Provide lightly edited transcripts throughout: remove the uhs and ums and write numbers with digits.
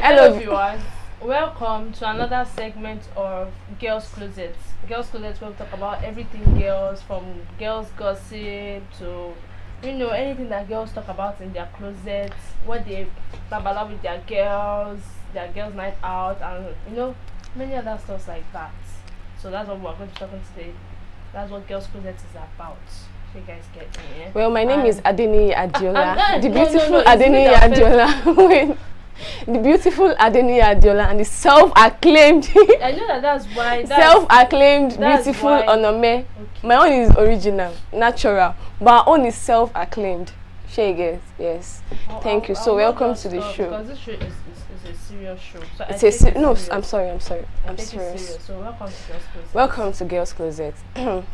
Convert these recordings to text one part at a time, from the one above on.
Hello viewers, welcome to another segment of Girls Closet. Girls Closet will talk about everything girls, from girls gossip to anything that girls talk about in their closets, what they babala with their girls night out, and many other stuff like that. So that's what we're going to talk about today. That's what Girls Closet is about. So you guys get me, yeah? Well, my name is Adeni Adiola, the no, beautiful it's Adeni me that Adiola. Wait, the beautiful Adeni Adiola and the self-acclaimed, I know that's why. self-acclaimed that's beautiful why. Onome. Okay. My own is original, natural, but our own is self-acclaimed. Sure, you guys? Yes. Thank you. So welcome to the show. Because this show is a serious show. So It's I a take it no. serious. I'm sorry. I'm I take it serious. serious. So welcome to Girls Closet. Welcome to Girls Closet.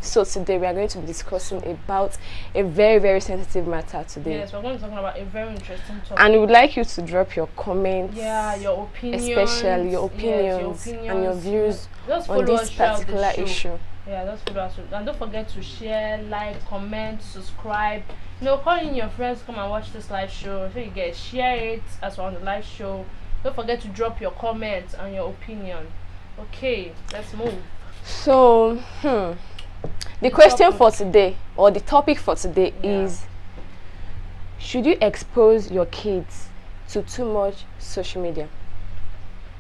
So today we are going to be discussing about a very, very sensitive matter today. Yes, we're going to be talking about a very interesting topic. And we would like you to drop your comments. Yeah, your opinions. Especially your Yes, opinions, and your views Just on follow this us throughout the particular show. issue. Yeah, just follow us. And don't forget to share, like, comment, subscribe. Call in your friends, come and watch this live show. So you get share it as well on the live show. Don't forget to drop your comments and your opinion. Okay, let's move. So, the question for today, or the topic for today, is: should you expose your kids to too much social media?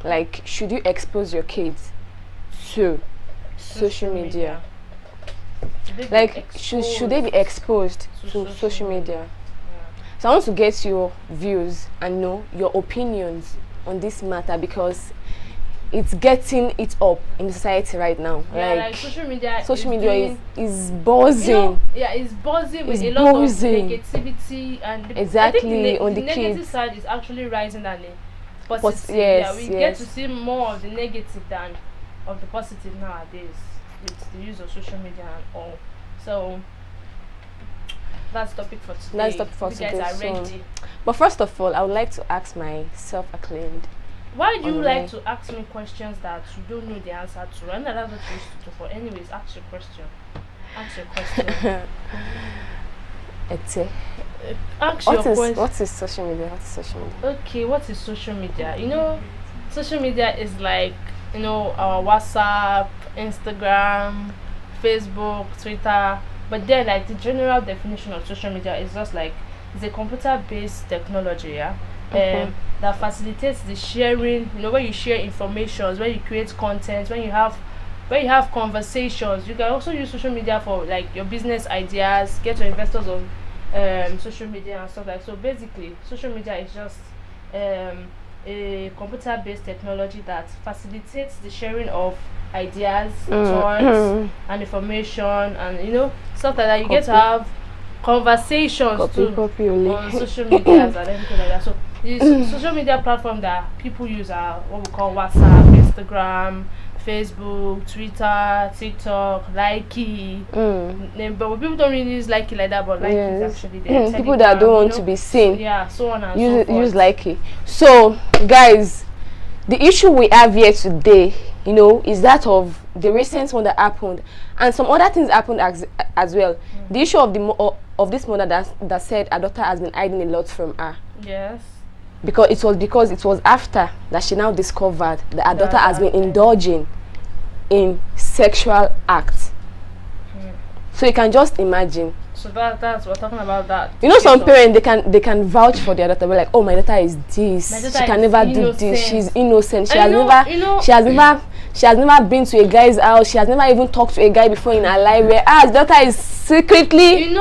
Like, should you expose your kids to social media? Like, should they be exposed to social media? So I want to get your views and know your opinions on this matter, because it's getting it up in the society right now. Yeah, like social media is buzzing. It's buzzing with It's a lot buzzing. of negativity, and Exactly, on the negative kids. side is actually rising than the positive. Yes, we get to see more of the negative than of the positive nowadays with the use of social media and all. So that's the topic for today. That's the topic for you today. guys are ready. But first of all, I would like to ask my self-acclaimed. Why do you Onome. like to ask me questions that you don't know the answer to? And that's what you used to do for. Anyways, ask your question. Ask your question. Ask your question. What is social media? What is social media? Okay, what is social media? Social media is like, our WhatsApp, Instagram, Facebook, Twitter. But then, like, the general definition of social media is just like, it's a computer-based technology, yeah? That facilitates the sharing, when you share information, when you create content, when you have conversations. You can also use social media for, like, your business ideas, get your investors on social media and stuff like that. So basically, social media is just a computer-based technology that facilitates the sharing of ideas, thoughts, and information, and stuff like that. You get to have conversations on social media and everything like that. So these social media platform that people use are what we call WhatsApp, Instagram, Facebook, Twitter, TikTok, Likey. But people don't really use Likey like that, but Likey is actually there. People that don't want to be seen. Yeah, so on and so forth. Use Likey. So, guys, the issue we have here today, is that of the recent one that happened, and some other things happened as well. The issue of this mother that said her daughter has been hiding a lot from her. Yes. Because it was after that she now discovered that her daughter has been indulging in sexual acts. So you can just imagine. So that's we're talking about that. Some parents they can vouch for their daughter, but like, oh, my daughter is this. She can never do this. She's innocent. She has never been to a guy's house. She has never even talked to a guy before in her life. Whereas daughter is secretly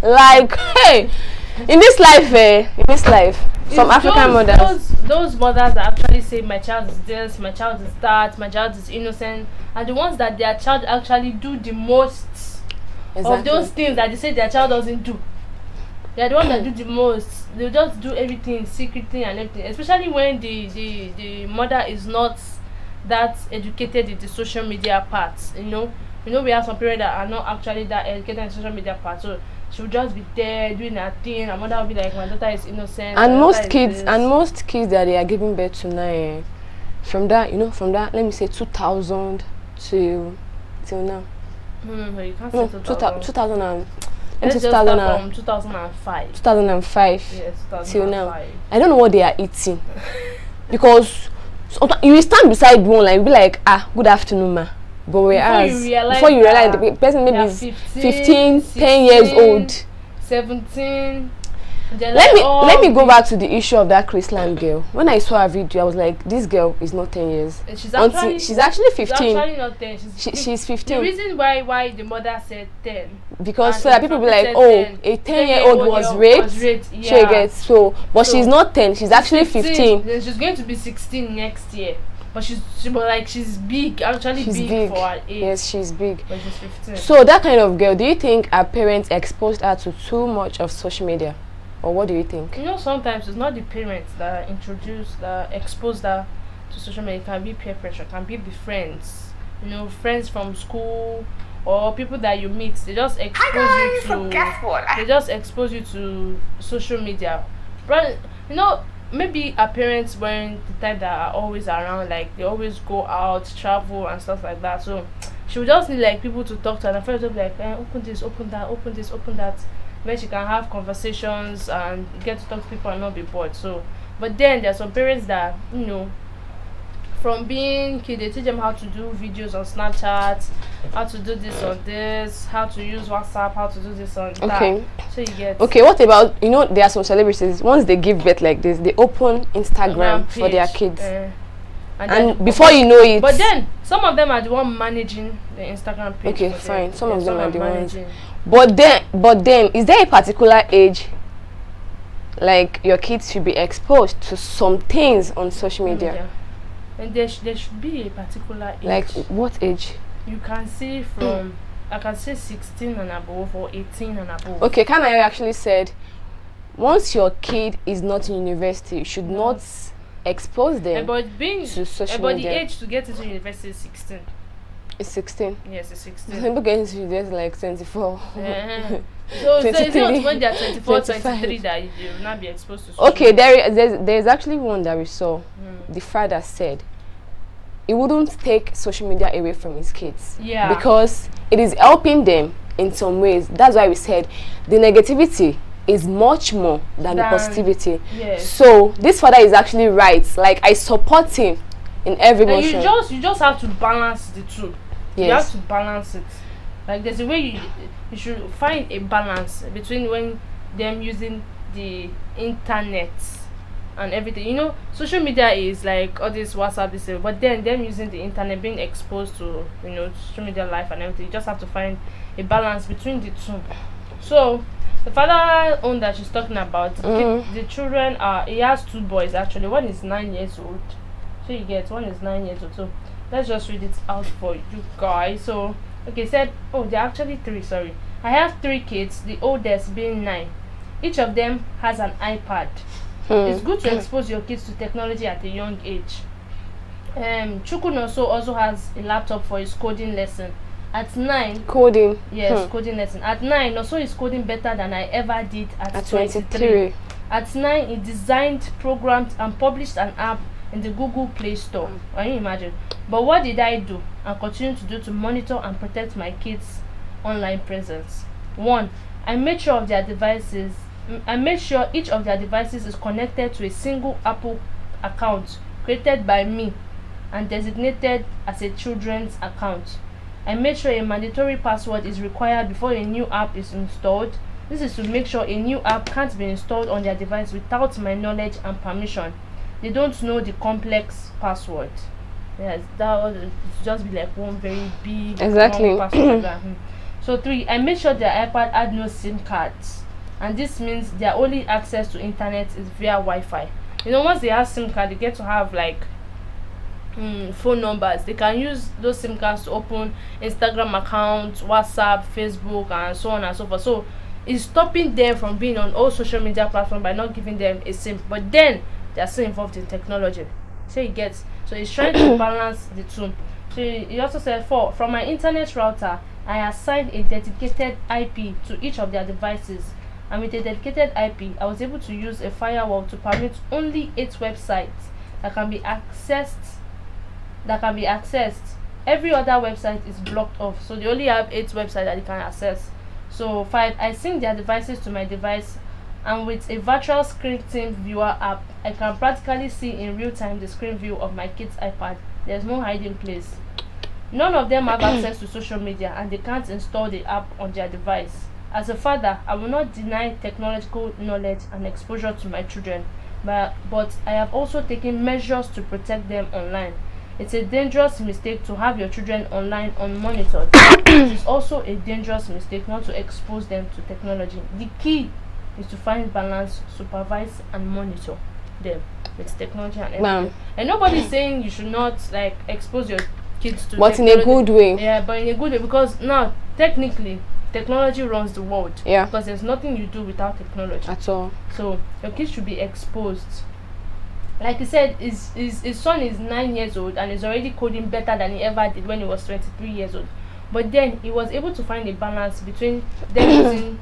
like, hey, in this life, some African mothers. Those mothers that actually say my child is this, my child is that, my child is innocent, are the ones that their child actually do the most. Exactly. Of those things that they say their child doesn't do. They are the ones that do the most. They just do everything secretly and everything. Especially when the mother is not that educated in the social media part. We have some parents that are not actually that educated in the social media part. So she will just be there doing her thing. Her mother will be like, my daughter is innocent. And most kids that they are giving birth to now, from that, let me say 2000 till now. You can't say 2000 and let's just start from 2005. 2005 Yes, 2005. till now. I don't know what they are eating. because you will stand beside one and be like, ah, good afternoon, ma. But whereas before you realize the person maybe is 15, 10 years old, 17. Let me go back to the issue of that Chrisland girl. When I saw her video, I was like, this girl is not 10 years. She's actually 15. She's actually not 10. She's 15. The reason why the mother said 10, because so that people be like, oh, 10, a 10-year-old was raped. Yeah. She gets but she's not 10. She's actually 15. Then she's going to be 16 next year. But she's big, actually big for her age. Yes, she's big. But she's 15. So that kind of girl, do you think her parents exposed her to too much of social media? Or what do you think? Sometimes it's not the parents that expose that to social media. It can be peer pressure, it can be the friends. Friends from school or people that you meet. They just expose you to social media. But maybe our parents weren't the type that are always around. Like they always go out, travel and stuff like that. So she would just need like people to talk to, and her friends would be like, open this, open that, open this, open that, where she can have conversations and get to talk to people and not be bored. So, but then there are some parents that, from being kid, they teach them how to do videos on Snapchat, how to do this on this, how to use WhatsApp, how to do this on that. So you get. Okay, what about, there are some celebrities, once they give birth like this, they open Instagram for their kids. And before you know it. But then, some of them are the one managing the Instagram page. Okay, fine. Some of them are the ones. But then, is there a particular age like your kids should be exposed to some things on social media? And there should be a particular age. Like what age? You can see from I can say 16 and above or 18 and above. Okay, Kanayo actually said once your kid is not in university, you should not expose them to social media. The age to get into university is 16. It's 16. Yes, it's 16. People get into university like 24. So it's not when they are 24, 23 that you will not be exposed to social Okay, there's actually one that we saw. The father said he wouldn't take social media away from his kids. Yeah. Because it is helping them in some ways. That's why we said the negativity is much more than the positivity. Yes. So this father is actually right. Like I support him in every motion. You just have to balance the two. Yes. You have to balance it. Like there's a way you should find a balance between when them using the internet and everything. Social media is like all this WhatsApp, this, but then them using the internet, being exposed to social media life and everything. You just have to find a balance between the two. So the father own that she's talking about, the children he has 2 boys actually. One is 9 years old. So you get one is 9 years old. So let's just read it out for you guys. So they're actually 3, sorry. I have 3 kids, the oldest being 9. Each of them has an iPad. It's good to expose your kids to technology at a young age. Chukunoso also has a laptop for his coding lesson. At 9, coding. Yes, coding lesson. At 9, Noso is coding better than I ever did at 23. At 9, he designed, programmed, and published an app in the Google Play Store. Can you imagine? But what did I do and continue to do to monitor and protect my kids' online presence? 1, I made sure each of their devices is connected to a single Apple account created by me and designated as a children's account. I made sure a mandatory password is required before a new app is installed. This is to make sure a new app can't be installed on their device without my knowledge and permission. They don't know the complex password. Yes, that would just be like one very big long password. So 3, I made sure their iPad had no SIM cards, and this means their only access to internet is via Wi-Fi. Once they have SIM card, they get to have like phone numbers. They can use those SIM cards to open Instagram accounts, WhatsApp, Facebook, and so on and so forth. So it's stopping them from being on all social media platforms by not giving them a SIM. But then they are still involved in technology. So it's trying to balance the two. So he also said, 4, from my internet router, I assigned a dedicated IP to each of their devices. And with a dedicated IP, I was able to use a firewall to permit only 8 websites that can be accessed. Every other website is blocked off. So they only have 8 websites that they can access. So 5, I sync their devices to my device And with a virtual screen team viewer app, I can practically see in real time the screen view of my kid's iPad. There's no hiding place. None of them have access to social media and they can't install the app on their device. As a father, I will not deny technological knowledge and exposure to my children, but I have also taken measures to protect them online. It's a dangerous mistake to have your children online unmonitored. It is also a dangerous mistake not to expose them to technology. The key is to find balance, supervise and monitor them with technology and everything. And nobody's saying you should not like expose your kids to but technology. in a good way. Yeah, but in a good way, because now technically technology runs the world. Yeah. Because there's nothing you do without technology At all. So your kids should be exposed. Like he said, his son is 9 years old and is already coding better than he ever did when he was 23 years old. But then he was able to find a balance between them using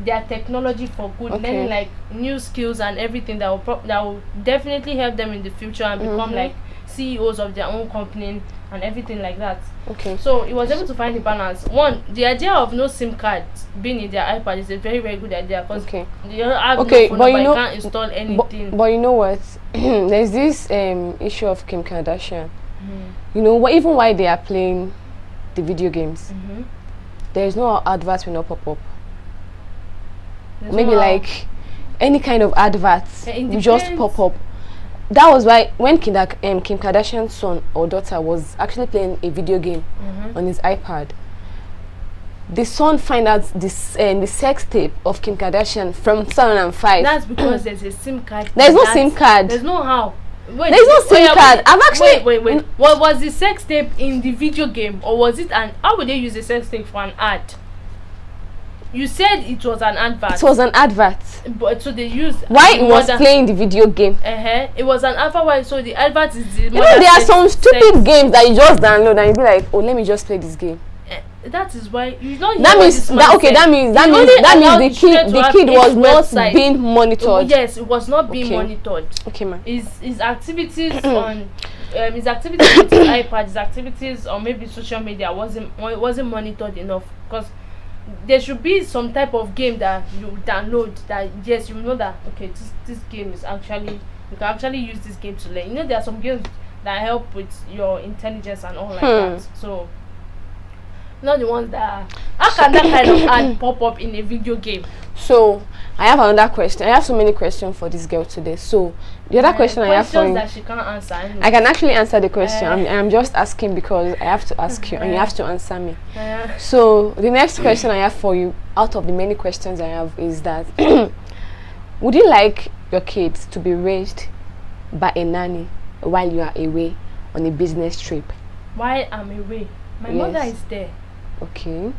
their technology for good, learning like new skills and everything that will definitely help them in the future and become like CEOs of their own company and everything like that. Okay. So he was able to find the balance. One, the idea of no SIM card being in their iPad is a very, very good idea because you have no phone number, you can't install anything. But you know what? There's this issue of Kim Kardashian. You know, even while they are playing the video games, there's no adverts will not pop up. Maybe like any kind of adverts will just pop up. That was why when Kim Kardashian's son or daughter was actually playing a video game on his iPad, the son find out this the sex tape of Kim Kardashian from 2005. That's because there's a SIM card. There's no SIM card. There's no how. Wait, there's no SIM card. I've actually wait. What was the sex tape in the video game, or was it an? How would they use a sex tape for an ad? You said it was an advert. It was an advert. But so they used why it was playing the video game. It was an advert. So the advert is the. You know, there are some stupid games that you just download and you be like, oh, let me just play this game. That is why you don't. That means that means the kid was not being monitored. Yes, it was not being monitored. Okay, man. His activities on his activities with his iPad, his activities on maybe social media wasn't monitored enough, because there should be some type of game that you download that yes, you know that okay, this game is actually, you can actually use this game to learn. You know, there are some games that help with your intelligence and all like that. So not the ones that how can that kind of ad pop up in a video game? So I have another question. I have so many questions for this girl today. So the other question I have for you, that she can't answer. Anyway. I can actually answer the question. I'm just asking because I have to ask you and you have to answer me. So the next question I have for you, out of the many questions I have, is that would you like your kids to be raised by a nanny while you are away on a business trip? While I'm away, my mother is there. Okay.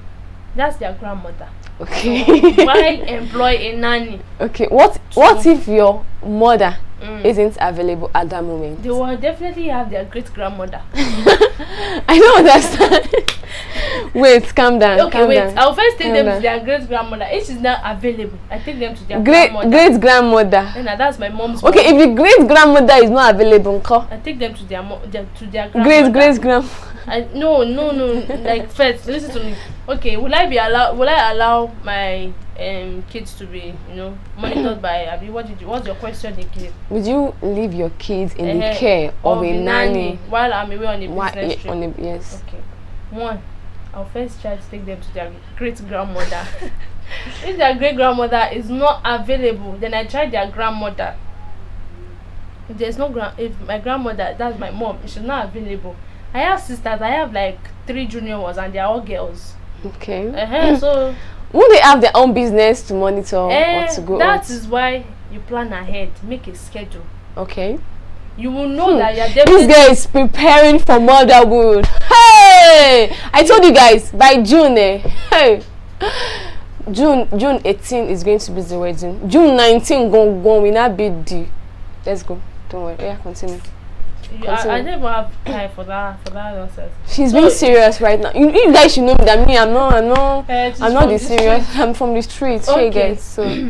That's their grandmother. Okay. So why employ a nanny? Okay. What if your mother isn't available at that moment? They will definitely have their great grandmother. I don't understand. Wait, calm down. Okay, wait. Down. I'll first take them to their great grandmother. If she's not available, I take them to their grandmother. Great grandmother. And that's my mom's. Okay, mom. if the great grandmother is not available, I take them to their grandmother. Great grandmother. No. Like first, listen to me. Okay, will I allow my kids to be, monitored by what's your question again? Would you leave your kids in the care of a nanny while I'm away on a business trip? Yes. Okay. One, I'll first try to take them to their great grandmother. If their great grandmother is not available, then I try their grandmother. If there's no if my grandmother, that's my mom, she's not available. I have sisters. I have like 3 junior ones, and they're all girls. Okay. So won't they have their own business to monitor or to go That is why you plan ahead, make a schedule. Okay. You will know that you're definitely. This girl is preparing for motherhood. Hey! I told you guys by June. Hey. June 18 is going to be the wedding. June 19 go we not be the. Let's go. Don't worry. Yeah, continue. I never have time for that nonsense. She's being serious right now. You guys should know that me. I'm not the serious. I'm from the streets. Okay. Hey guys. So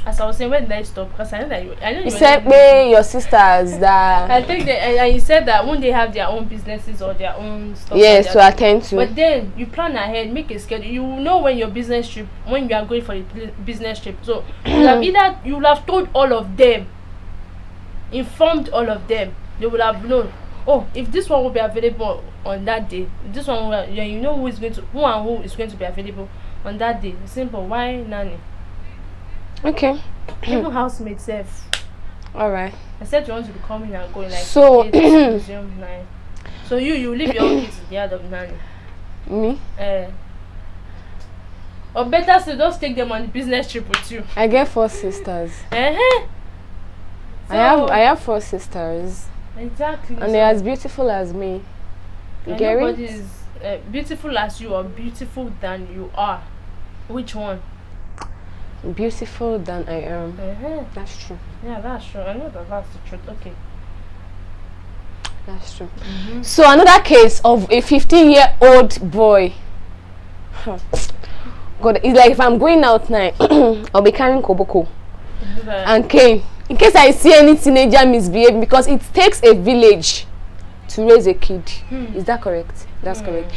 as I was saying, when did I stop? Because I know that You said your sisters that. I think that, and you said that when they have their own businesses or their own stuff. Yes, to attend to. But then you plan ahead, make a schedule. You know when your business trip, when you are going for the business trip. So you will have told all of them, informed all of them. They will have known. Oh, if this one will be available on that day, this one will, you know who is going to be available on that day. Simple. Why nanny? Okay. Even housemates self. Alright. I said you want to be coming and going like so 9. So you leave your own kids in the yard of nanny. Me? Or better still, just take them on the business trip with you. I get 4 sisters. So, I have 4 sisters. Exactly. And they're as beautiful as me. Nobody is beautiful as you or beautiful than you are. Which one? Beautiful than I am. That's true. Yeah, that's true. I know that's the truth. Okay. That's true. So another case of a 15-year-old boy. God, it's like if I'm going out now, I'll be carrying Koboko and cane in case I see any teenager misbehaving, because it takes a village to raise a kid. Is that correct? That's correct.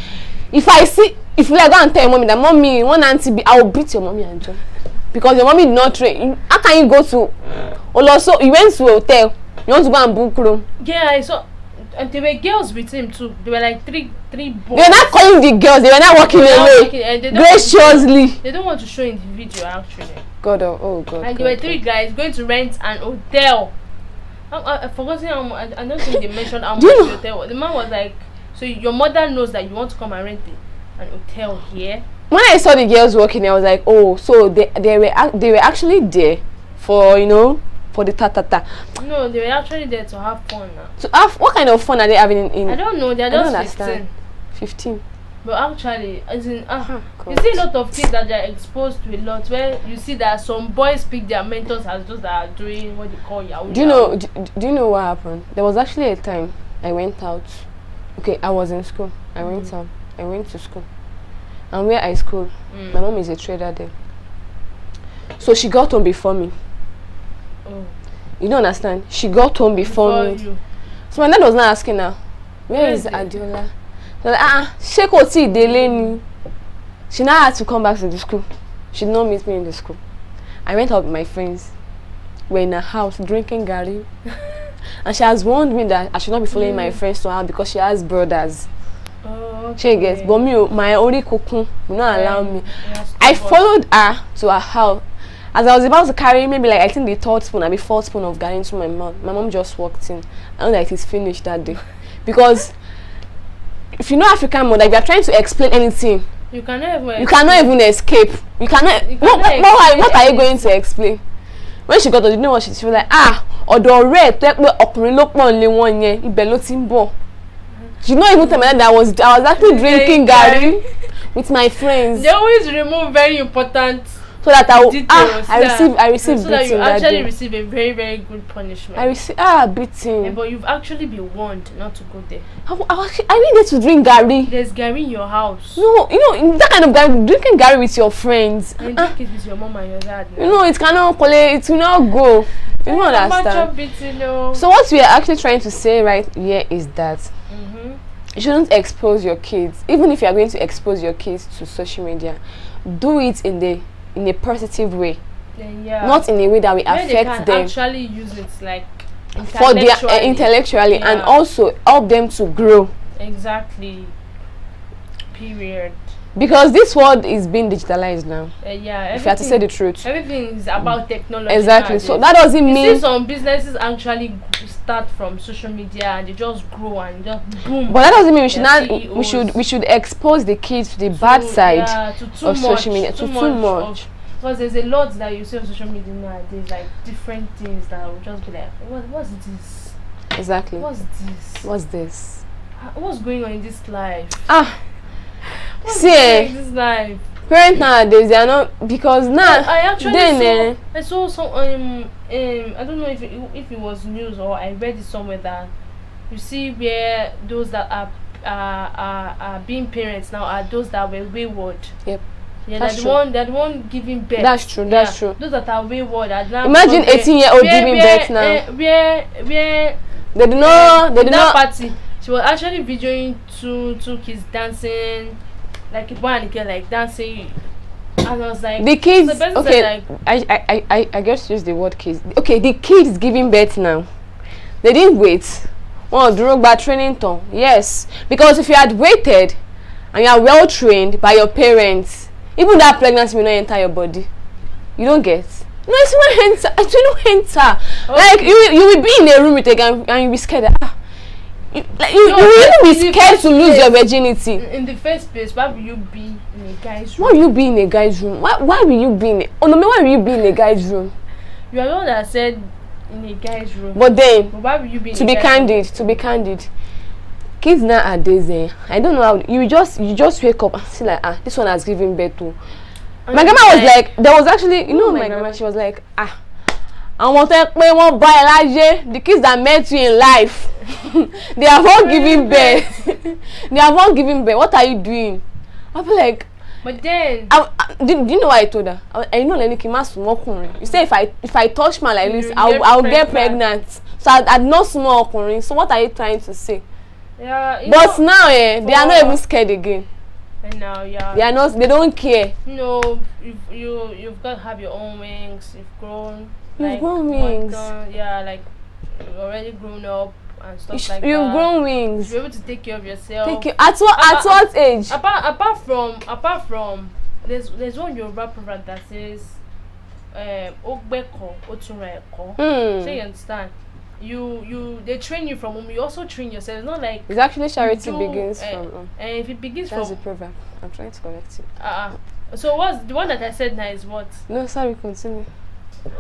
If we are going to tell your mommy that mommy, one auntie, I will beat your mommy and John. Because your mommy did not train. How can you go to also you went to a hotel, you want to go and book room? Yeah, I saw, and there were girls with him too. There were like three boys. They were not calling the girls, they were not walking away graciously. They don't want to show in the video actually. God, oh God. And there were 3 guys going to rent an hotel. I forgot how much. I don't think they mentioned how much the hotel was. The man was like, so your mother knows that you want to come and rent an hotel here? When I saw the girls walking, I was like, oh, so they were actually there for, you know, for the ta-ta-ta. No, they were actually there to have fun now. So what kind of fun are they having in I don't know, they're just 15. 15. But actually, as in, you see a lot of kids that they're exposed to a lot, where you see that some boys pick their mentors as those that are doing what they call yahoo. Do you know what happened? There was actually a time I went out. Okay, I was in school. I went out. I went to school. And where I school, my mom is a trader there. So she got home before me. Oh. You don't understand? She got home before me. You. So my dad was not asking her, where is Adiola? They're like, she could see Deleni. She now had to come back to the school. She did not meet me in the school. I went out with my friends. We're in a house drinking gari. And she has warned me that I should not be following my friends to her because she has brothers. Oh, okay. She gets, but me, my only cocoon will not allow me. I followed her to her house. As I was about to carry maybe like I think the 3rd spoon and the 4th spoon of gari into my mouth, my mom just walked in. I know that it is finished that day. Because if you know African mother, if you are trying to explain anything, you cannot even escape. What are you going to explain? When she got to, you know what she was like, ọ̀dọ̀ ọ̀rẹ́ tó pé ọkùnrin ló pọ̀ nílé wọn yẹn, ibẹ̀ ló ti ń bọ̀. She not even tell me that I was actually drinking gari with my friends. They always remove very important so that I will details, I receive so beating that you actually that receive a very, very good punishment. I receive beating. Yeah, but you've actually been warned not to go there. I needed to drink gari. There's gari in your house. No, you know, that kind of gari, drinking gari with your friends. And drink it with your mom and your dad. You know, it cannot collect, it will not go. You don't understand. So what we are actually trying to say right here is that you shouldn't expose your kids. Even if you are going to expose your kids to social media, do it in a positive way. Not in a way that will affect them. Actually use it like for their intellectually and also help them to grow. Exactly. Period. Because this world is being digitalized now. If you have to say the truth. Everything is about technology. Exactly. So that doesn't mean. You see some businesses actually start from social media and they just grow and just boom. But that doesn't mean we should expose the kids to the bad side of social media. Too much. Because there's a lot that you see on social media nowadays, like different things that will just be like, what's this? Exactly. What's this? What's this? What's going on in this life? This life? Parents nowadays, they are not, because now I actually saw some I don't know if it was news or I read it somewhere that you see where those that are being parents now are those that were wayward. Yep. Yeah, That's they're true. the one. They're the one giving birth. That's true. That's true. Those that are wayward. Are now Imagine because 18-year-old giving birth now. Where They did not. They in did that not. party, she was actually videoing two kids dancing, like a boy and a girl like dancing, and I was like, The kids. so the person Okay. said, like, I just use the word kids. Okay, the kids giving birth now. They didn't wait. Oh, Drogba training ton. Yes, because if you had waited and you are well trained by your parents, even that pregnancy will not enter your body. You don't get. No, it's not enter. It will not enter. Okay. Like you will be in a room with a guy and you'll be scared. You No, will really be in the scared first to lose place- your virginity. in the first place, why will you be in a guy's Why room? will you be in a guy's room? Why will you be in a, oh no, why will you be in a guy's room? You are the one that said in a guy's room. But then, But why will you be in to a be guy's candid, kids nowadays, I don't know how you just wake up and see like, this one has given birth to. room? My grandma was like, there was actually, you know, my grandma, she was like, I want to pay one buy Elijah, the kids that met you in life. They have all given birth. They have all given birth. What are you doing? I feel like, But then do you know what I told her? I know like you say if I touch man like this, You I'll get pregnant. pregnant. So I'd not small okunrin. So what are you trying to say? yeah, you But know, now they are not for- even scared again. and now yeah. They are not. They don't care. You know, you've got to have your own wings. You've grown. You've grown you've wings. yeah, like you've already grown up and stuff like You've that. grown wings. You're able to take care of yourself. Take care. At what age? Apart from there's one Yoruba proverb that says ogbeko otunra eko. So you understand? They train you from home. You also train yourself. It's not like It's actually charity do, begins and from. if it begins That's from the proverb. I'm trying to correct it. so what's the one that I said now is what? No, sorry. Continue.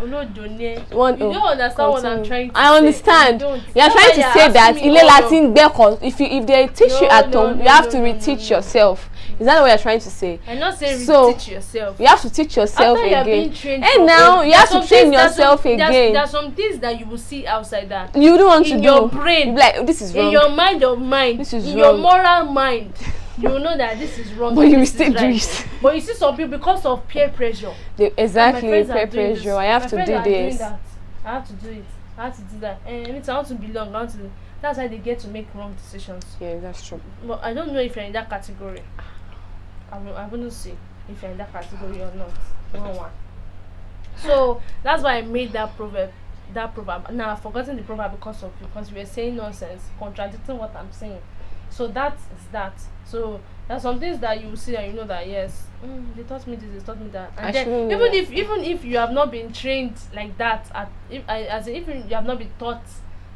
Olodone. One. You don't understand what I'm trying to say. I understand. You don't. You're That's trying why to you're say that asking me ile all Latin gbeko. If they teach you No, at no, home, no, you have no, to no, reteach no. yourself. Is that what you're trying to say? I'm not saying So, teach yourself. You have to teach yourself After you are again. being trained And from now home, you there have are to some train things- there's yourself some- again. There's some things that you will see outside that. You don't want In to your do. brain, You'll be like, this is in wrong. your mind of mind, This is in your wrong. moral mind, you will know that this is wrong. But and you will this is still do right. it. But you see some people because of peer pressure. Exactly, My friends are peer doing pressure. this. I have My to friends do are doing this. that. I have to do it. I have to do that. And anytime I want to belong, I want to. That's why they get to make wrong decisions. Yeah, that's true. But I don't know if you're in that category. I wouldn't say if you're in that category or not. One. So that's why I made that proverb. Now I've forgotten the proverb because you were saying nonsense, contradicting what I'm saying. So that is that. So there's some things that you will see and you know that yes, they taught me this, they taught me that. And then even if you have not been trained like that, if you have not been taught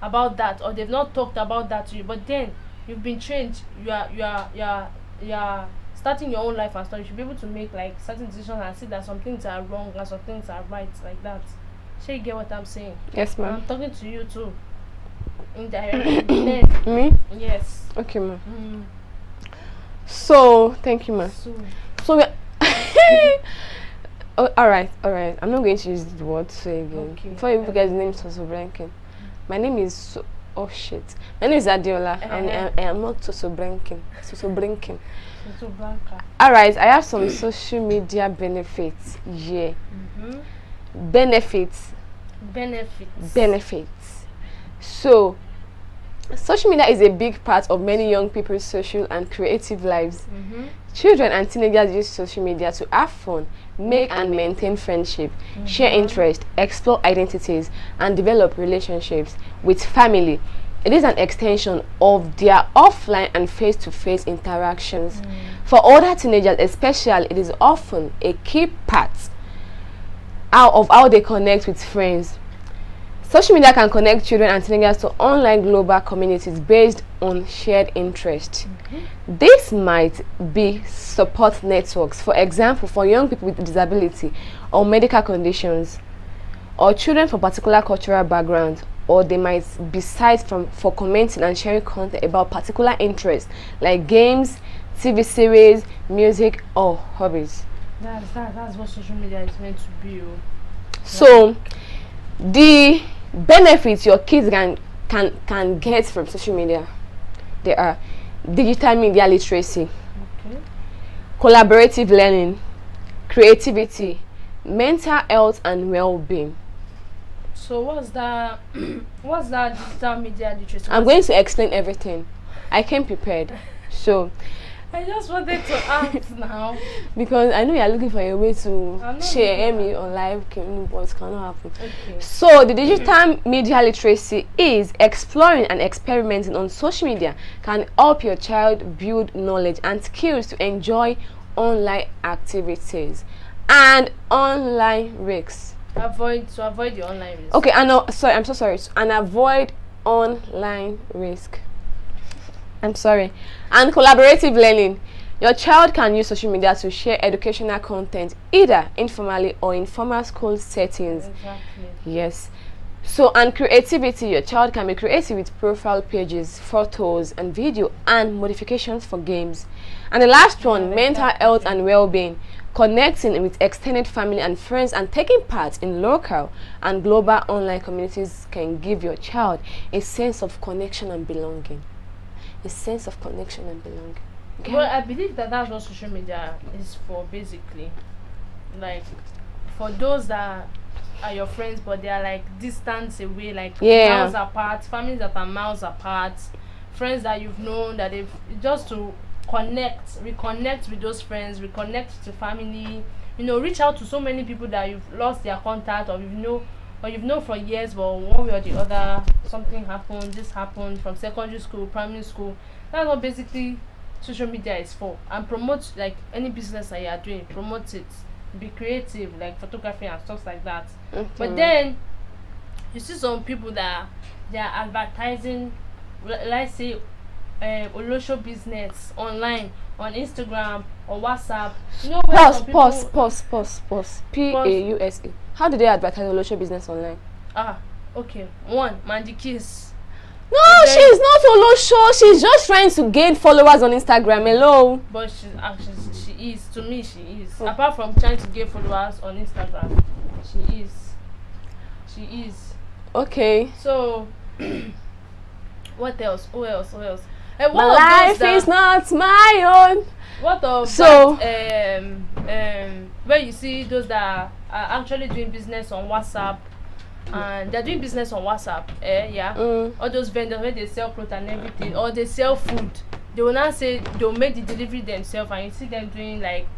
about that or they've not talked about that to you, but then you've been trained, you are starting your own life and stuff, you should be able to make like certain decisions and see that some things are wrong and some things are right, like that. So you get what I'm saying? Yes, And I'm ma'am. talking to you too. Indirectly. Then, Me? yes. Okay, ma'am. So, thank you, ma'am. So we. Oh, all right. I'm not going to use the word so again. Okay. Before you forget the name, Soso Brenken. My name is oh shit. My name is Adiola. I am not Soso Brenken. Soso Brenken. So Blanca. All right. I have some social media benefits. Yeah. Benefits. So, social media is a big part of many young people's social and creative lives. Children and teenagers use social media to have fun, make and maintain friendship, share interest, explore identities, and develop relationships with family. It is an extension of their offline and face-to-face interactions. For older teenagers especially, it is often a key part of how they connect with friends. Social media can connect children and teenagers to online global communities based on shared interest. This might be support networks, for example, for young people with disability or medical conditions, or children from particular cultural backgrounds, or they might be sites for commenting and sharing content about particular interests like games, TV series, music, or hobbies. That's what social media is meant to be. So, the benefits your kids can get from social media, they are digital media literacy, collaborative learning, creativity, mental health and well-being. So what's that? What's that digital media literacy? I'm going to explain everything. I came prepared. So, I just wanted to ask now. because I know you're looking for a way to I'm not share looking me on live, but it cannot happen. Okay. So, the digital media literacy is exploring and experimenting on social media can help your child build knowledge and skills to enjoy online activities and online risks. Avoid the online risk. Okay, sorry, I'm so sorry. And avoid online risk. I'm sorry. And collaborative learning. Your child can use social media to share educational content either informally or in formal school settings. Exactly. Yes. So, and creativity. Your child can be creative with profile pages, photos, and video, and modifications for games. And the last one, mental health and well-being. Connecting with extended family and friends and taking part in local and global online communities can give your child a sense of connection and belonging. A sense of connection and belonging. Okay? Well, I believe that that's what social media is for, basically. Like, for those that are your friends, but they are like distance away, like miles apart, families that are miles apart, friends that you've known that they've just to reconnect with those friends, reconnect to family, reach out to so many people that you've lost their contact, or you've known for years, but one way or the other something happened, this happened from secondary school, primary school. That's what basically social media is for. And promote, like any business that you are doing, promote it, be creative, like photography and stuff like that. But then you see some people that they are advertising, let's say olosho business online, on Instagram or WhatsApp. Pause. PAUSE. How do they advertise olosho business online? Okay. One, Mandy Kiss. No, she's not olosho. She's just trying to gain followers on Instagram. Hello. But she is. To me, she is. Apart from trying to gain followers on Instagram, she is. Okay. So, what else? Who else? My life is not my own. What of so that, where you see those that are actually doing business on WhatsApp, and they're doing business on WhatsApp, all those vendors where they sell clothes and everything, or they sell food, they will now say they'll make the delivery themselves, and you see them doing like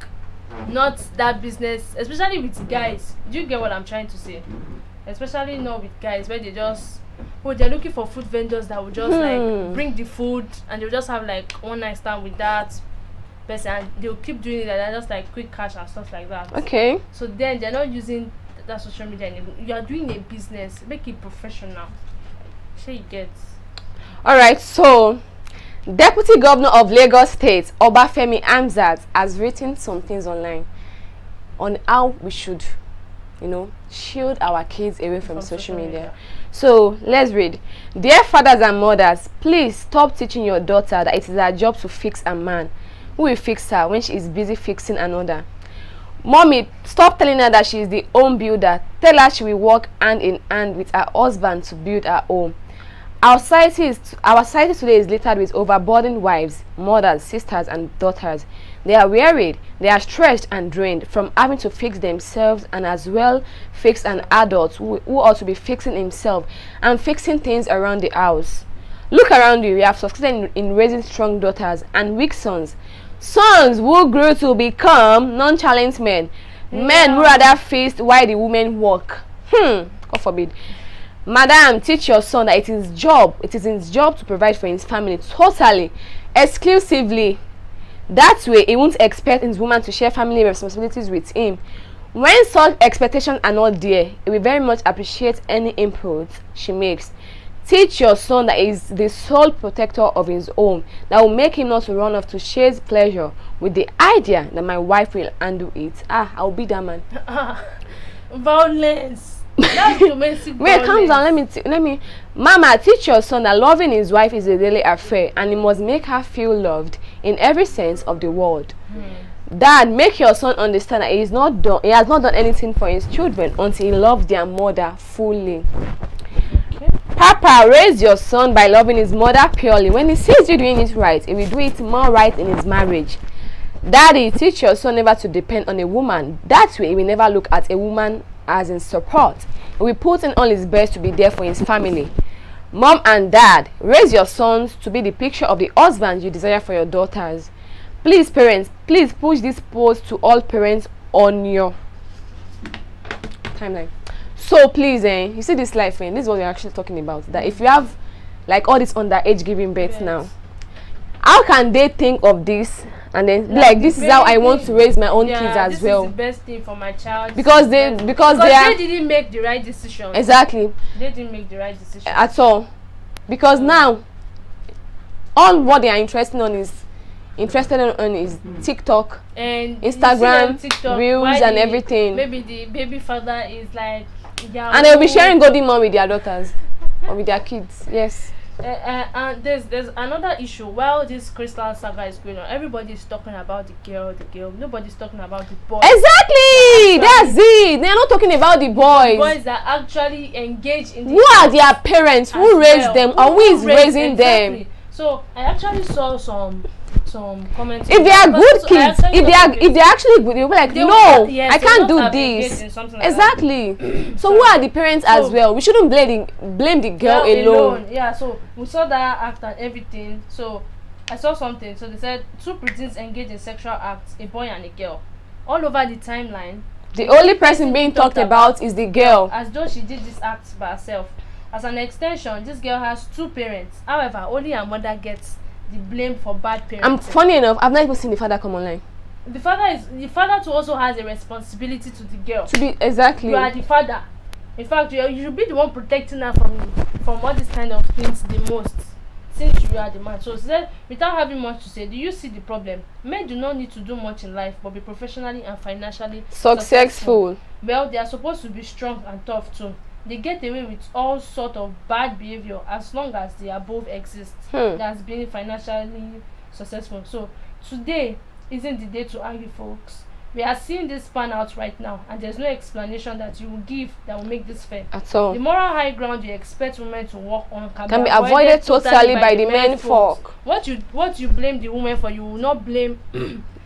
not that business, especially with guys. Do you get what I'm trying to say? Especially not with guys, where they just they're looking for food vendors that will just like bring the food, and they'll just have like one night stand with that person, and they'll keep doing it, and they're just like quick cash and stuff like that. Okay. So then they're not using that social media anymore. You are doing a business, make it professional. Sure you get. Alright, so Deputy Governor of Lagos State, Obafemi Hamzat, has written some things online on how we should, shield our kids away from social media. So let's read. Dear fathers and mothers, please stop teaching your daughter that it is her job to fix a man who will fix her when she is busy fixing another. Mommy, stop telling her that she is the home builder. Tell her she will work hand in hand with her husband to build her home. Our society today is littered with overburdened wives, mothers, sisters, and daughters. They are wearied, they are stressed and drained from having to fix themselves, and as well fix an adult who ought to be fixing himself and fixing things around the house. Look around you. We have succeeded in raising strong daughters and weak sons. Sons who grew to become nonchalant men. Men who rather feast while the women work. God forbid. Madam, teach your son that it is his job to provide for his family totally, exclusively. That way, he won't expect his woman to share family responsibilities with him. When such expectations are not there, he will very much appreciate any input she makes. Teach your son that he is the sole protector of his home, that will make him not to run off to chase pleasure with the idea that my wife will handle it. I'll be that man. Violence. That's domestic violence. Wait, calm down. Let me. Mama, teach your son that loving his wife is a daily affair, and he must make her feel loved in every sense of the word. Dad, make your son understand that he has not done anything for his children until he loves their mother fully. Papa, raise your son by loving his mother purely. When he sees you doing it right, he will do it more right in his marriage. Daddy, teach your son never to depend on a woman. That way, he will never look at a woman as in support. He will put in all his best to be there for his family. Mom and dad, raise your sons to be the picture of the husband you desire for your daughters. Please, parents, please push this post to all parents on your timeline. So please, you see this life, this is what we're actually talking about. That if you have like all this underage giving birth now, how can they think of this and then be like, this is how I want to raise my own kids as well? This is the best thing for my child. Because they didn't make the right decision. Exactly. They didn't make the right decision at all. Because now all what they are interested on is TikTok and Instagram, Reels and everything. Maybe the baby father is like, and they'll be sharing golden mom with their daughters or with their kids. Yes. And there's another issue. While this Crystal saga is going on, everybody is talking about the girl. Nobody's talking about the boy. Exactly. That's it. They're not talking about the boys. The boys that actually engage in the who are their parents? Who raised them? Or who is raising them? So I actually saw some comments. If they are good kids, if they are actually good, they'll be like, no, I can't do this. Exactly. So who are the parents as well? We shouldn't blame the girl alone. Yeah. So we saw that act and everything. So I saw something. So they said 2 preteens engaged in sexual acts, a boy and a girl, all over the timeline. The only person being talked about is the girl, as though she did this act by herself. As an extension, this girl has 2 parents. However, only her mother gets the blame for bad parenting. Funny enough, I've not even seen the father come online. The father too also has a responsibility to the girl. To be exactly. You are the father. In fact, you should be the one protecting her from all these kind of things the most, since you are the man. So said, without having much to say, do you see the problem? Men do not need to do much in life, but be professionally and financially successful. Well, they are supposed to be strong and tough too. They get away with all sort of bad behavior as long as the above exists. That's being financially successful. So today isn't the day to argue, folks. We are seeing this pan out right now, and there's no explanation that you will give that will make this fair at all. The moral high ground you expect women to walk on can be avoided totally by the men folk. What you blame the women for, you will not blame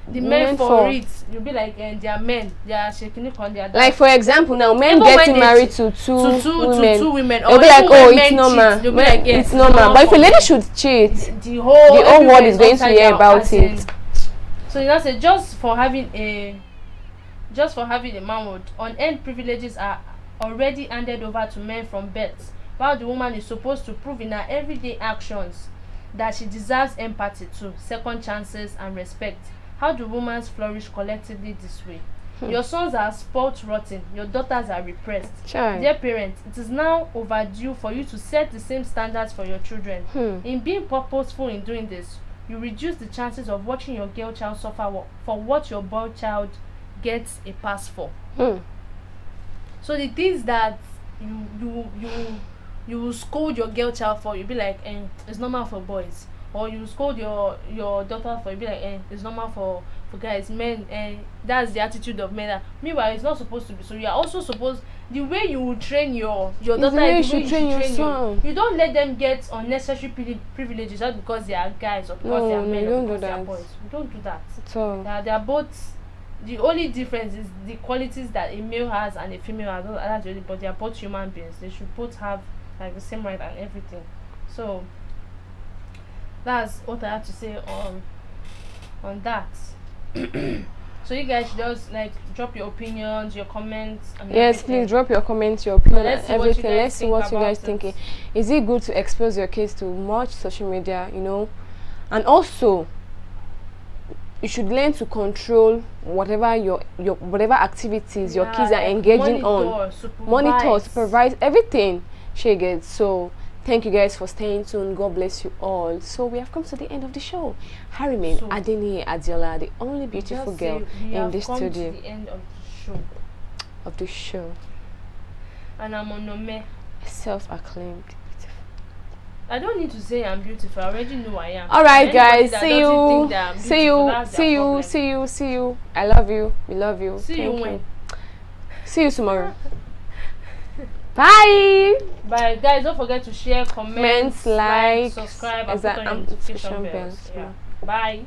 the men for it. You'll be like, they are men. They are shaking it on their dad. Like for example, now men getting married to two women. They'll be like, oh, it's normal. Like, yes, it's normal. But if a lady should cheat, the whole world is going to hear about it. So you know, say just for having a manhood, unearned privileges are already handed over to men from birth, while the woman is supposed to prove in her everyday actions that she deserves empathy too, second chances and respect. How do women flourish collectively this way? Your sons are spoiled rotten, your daughters are repressed. Dear parents, it is now overdue for you to set the same standards for your children. In being purposeful in doing this, you reduce the chances of watching your girl child suffer for what your boy child gets a pass for. So the things that you will scold your girl child for, you'll be like, it's normal for boys. Or you scold your daughter for, you'll be like, it's normal for guys, men, and that's the attitude of men. Meanwhile, it's not supposed to be. So you are also supposed, the way you will train your daughter, the way you should train your son. You don't let them get unnecessary privileges just because they are guys or because they are men or because they are boys. You don't do that. So they are both. The only difference is the qualities that a male has and a female has. That's really, but they are both human beings. They should both have like the same right and everything. So that's what I have to say on that. So you guys should just like drop your opinions, your comments. And yes, everything. Please drop your comments, your opinion, and everything. Let's see what you guys thinking. Is it good to expose your kids to much social media? And also you should learn to control whatever your whatever activities your kids are engaging on. Monitor, supervise everything. She gets. So thank you guys for staying tuned. God bless you all. So we have come to the end of the show. Harimin Adeni Adiola, the only beautiful girl in this studio. To the end of the show. And I'm on Nome. Self-acclaimed. I don't need to say I'm beautiful. I already know I am. All right, guys. See you. I love you. We love you. See you when. See you tomorrow. Bye. Bye, guys. Don't forget to share, comment, like, subscribe, and put on your notification bells. Yeah. Bye.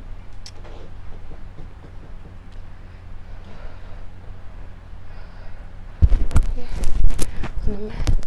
Mm.